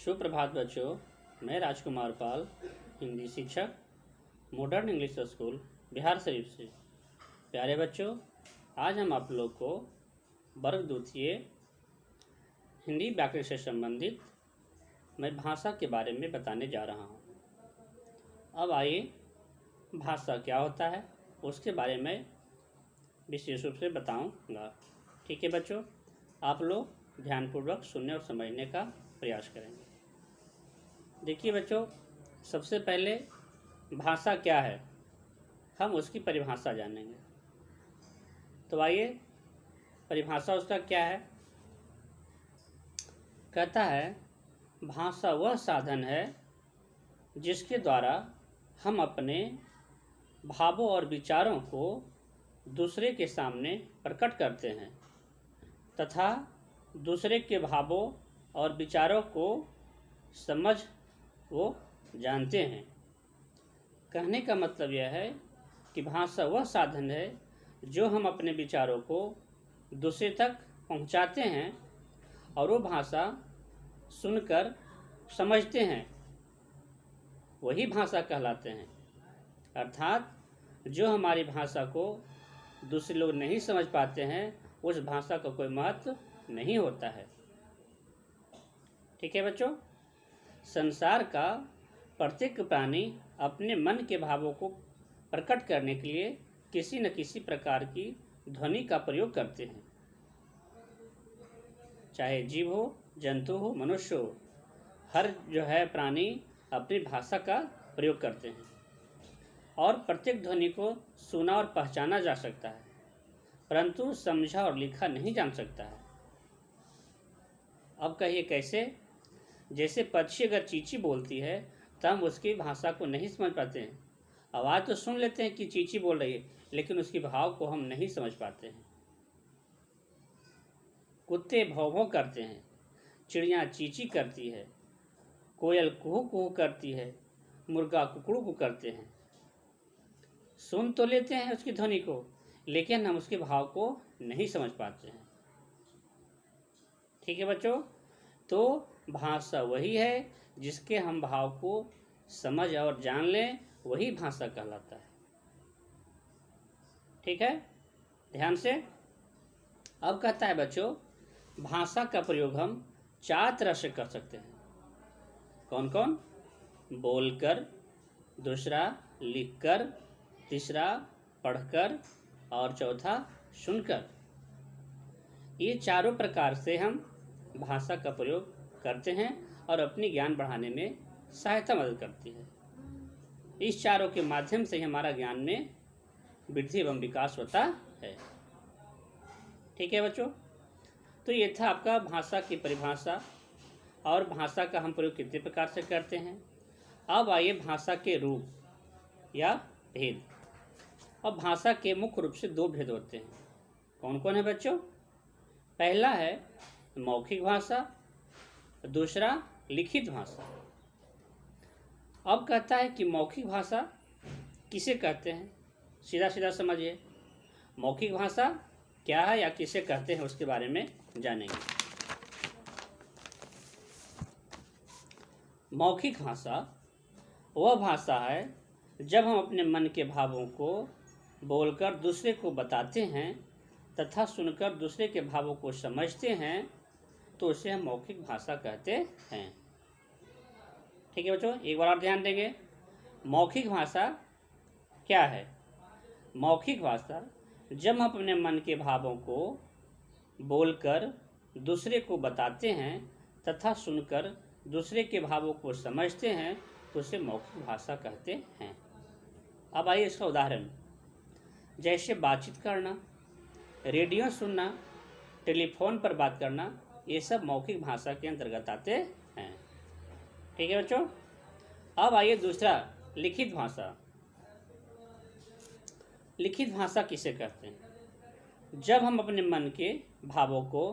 सुप्रभात बच्चों, मैं राजकुमार पाल, हिंदी शिक्षक, modern English school Bihar Sharif से। प्यारे बच्चों, आज हम आप लोग को वर्ग द्वितीय हिंदी व्याकरण से संबंधित मैं भाषा के बारे में बताने जा रहा हूँ। अब आइए भाषा क्या होता है उसके बारे में विशेष रूप से बताऊँगा। ठीक है बच्चों, आप लोग ध्यानपूर्वक सुनने और समझने का प्रयास करेंगे। देखिए बच्चों, सबसे पहले भाषा क्या है हम उसकी परिभाषा जानेंगे। तो आइए, परिभाषा उसका क्या है। कहता है, भाषा वह साधन है जिसके द्वारा हम अपने भावों और विचारों को दूसरे के सामने प्रकट करते हैं तथा दूसरे के भावों और विचारों को समझ वो जानते हैं। कहने का मतलब यह है कि भाषा वह साधन है जो हम अपने विचारों को दूसरे तक पहुंचाते हैं और वो भाषा सुनकर समझते हैं, वही भाषा कहलाते हैं। अर्थात जो हमारी भाषा को दूसरे लोग नहीं समझ पाते हैं उस भाषा का कोई महत्व नहीं होता है। ठीक है बच्चों, संसार का प्रत्येक प्राणी अपने मन के भावों को प्रकट करने के लिए किसी न किसी प्रकार की ध्वनि का प्रयोग करते हैं। चाहे जीव हो, जंतु हो, मनुष्य हो, हर जो है प्राणी अपनी भाषा का प्रयोग करते हैं और प्रत्येक ध्वनि को सुना और पहचाना जा सकता है, परंतु समझा और लिखा नहीं जान सकता है। अब कहिए कैसे? जैसे पक्षी अगर चींची बोलती है तो हम उसकी भाषा को नहीं समझ पाते हैं। आवाज़ तो सुन लेते हैं कि चींची बोल रही है, लेकिन उसकी भाव को हम नहीं समझ पाते हैं। कुत्ते भौं भौं करते हैं, चिड़िया चींची करती है, कोयल कुहू कुहू करती है, मुर्गा कुकड़ू कु करते हैं। सुन तो लेते हैं उसकी ध्वनि को, लेकिन हम उसके भाव को नहीं समझ पाते हैं। ठीक है बच्चों, तो भाषा वही है जिसके हम भाव को समझ और जान लें, वही भाषा कहलाता है। ठीक है, ध्यान से। अब कहता है बच्चों, भाषा का प्रयोग हम 4 तरह से कर सकते हैं। कौन कौन? बोलकर, दूसरा लिखकर, तीसरा पढ़कर और चौथा सुनकर। ये चारों प्रकार से हम भाषा का प्रयोग करते हैं और अपनी ज्ञान बढ़ाने में सहायता मदद करती है। इस चारों के माध्यम से हमारा ज्ञान में वृद्धि एवं विकास होता है। ठीक है बच्चों, तो ये था आपका भाषा की परिभाषा और भाषा का हम प्रयोग कितने प्रकार से करते हैं। अब आइए भाषा के रूप या भेद। अब भाषा के मुख्य रूप से 2 भेद होते हैं। कौन कौन है बच्चों? पहला है मौखिक भाषा, दूसरा लिखित भाषा। अब कहता है कि मौखिक भाषा किसे कहते हैं, सीधा सीधा समझिए। मौखिक भाषा क्या है या किसे कहते हैं उसके बारे में जानेंगे। मौखिक भाषा वह भाषा है जब हम अपने मन के भावों को बोलकर दूसरे को बताते हैं तथा सुनकर दूसरे के भावों को समझते हैं, तो उसे हम मौखिक भाषा कहते हैं। ठीक है बच्चों, एक बार और ध्यान देंगे। मौखिक भाषा क्या है? मौखिक भाषा जब हम अपने मन के भावों को बोलकर दूसरे को बताते हैं तथा सुनकर दूसरे के भावों को समझते हैं, तो उसे मौखिक भाषा कहते हैं। अब आइए इसका उदाहरण। जैसे बातचीत करना, रेडियो सुनना, टेलीफोन पर बात करना, ये सब मौखिक भाषा के अंतर्गत आते हैं। ठीक है बच्चों, अब आइए दूसरा लिखित भाषा। लिखित भाषा किसे कहते हैं? जब हम अपने मन के भावों को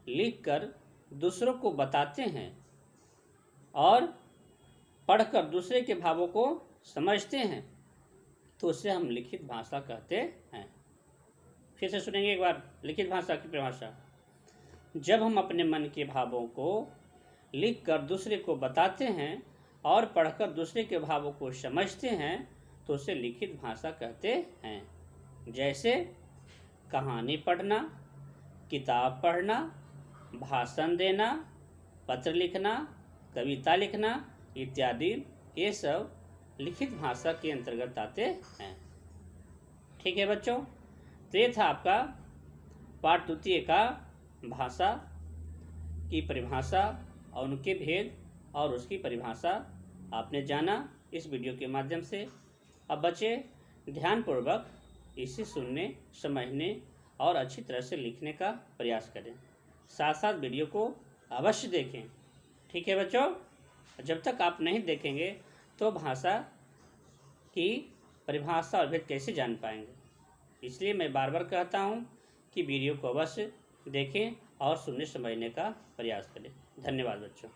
लिखकर दूसरों को बताते हैं और पढ़कर दूसरे के भावों को समझते हैं, तो उसे हम लिखित भाषा कहते हैं। फिर से सुनेंगे एक बार लिखित भाषा की परिभाषा। जब हम अपने मन के भावों को लिखकर दूसरे को बताते हैं और पढ़कर दूसरे के भावों को समझते हैं तो उसे लिखित भाषा कहते हैं। जैसे कहानी पढ़ना, किताब पढ़ना, भाषण देना, पत्र लिखना, कविता लिखना इत्यादि, ये सब लिखित भाषा के अंतर्गत आते हैं। ठीक है बच्चों, तो ये था आपका पाठ द्वितीय का भाषा की परिभाषा और उनके भेद और उसकी परिभाषा आपने जाना इस वीडियो के माध्यम से। अब बच्चे ध्यानपूर्वक इसे सुनने, समझने और अच्छी तरह से लिखने का प्रयास करें। साथ साथ वीडियो को अवश्य देखें। ठीक है बच्चों, जब तक आप नहीं देखेंगे तो भाषा की परिभाषा और भेद कैसे जान पाएंगे। इसलिए मैं बार बार कहता हूँ कि वीडियो को अवश्य देखें और सुनने समझने का प्रयास करें। धन्यवाद बच्चों।